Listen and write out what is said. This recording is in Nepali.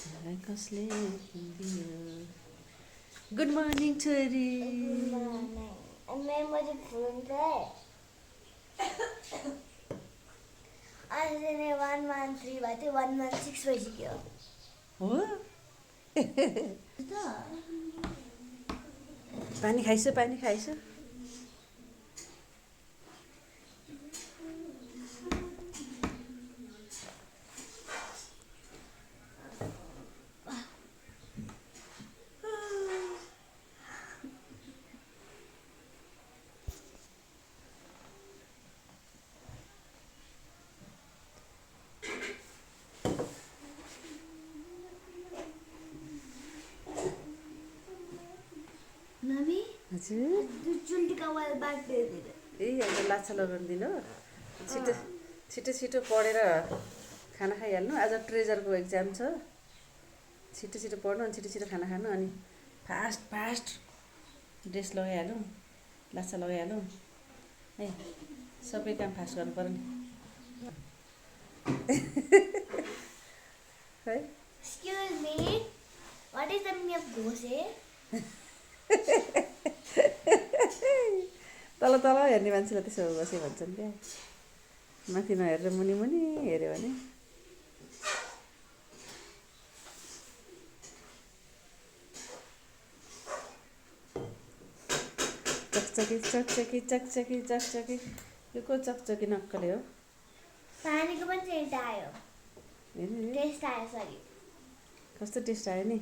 कसले गुड मर्निङ छोरी। मेमोरी फुल हुन्छ आज 113 भएको थियो 116 भइसक्यो हो पानी खाइसो पानी खाइसो। नबी हजुर चुल्टीका वाल बाट्दै ए अन्त लाछा लगाउनु दिनु छिटो छिटो छिटो पढेर खाना खाइहाल्नु। आज ट्रेजरको एक्जाम छ, छिटो छिटो पढ्नु अनि छिटो छिटो खाना खानु अनि फास्ट फास्ट ड्रेस लगाइहालौँ, लाछा लगाइहालौँ है। सबै काम फास्ट गर्नु पर्यो नि है। Excuse me, what is the meaning of doshe? तल तल हेर्ने मान्छेलाई त्यसो बसे भन्छन् क्या, माथि नहेरेर मुनि मुनि हेऱ्यो भने। चकचकी चकचकी चकचकी चकचकी यो को चकचकी नक्कले हो। पानीको पनि सेन्ट आयो, टेस्ट आयो। सरी कस्तो टेस्ट आयो नि।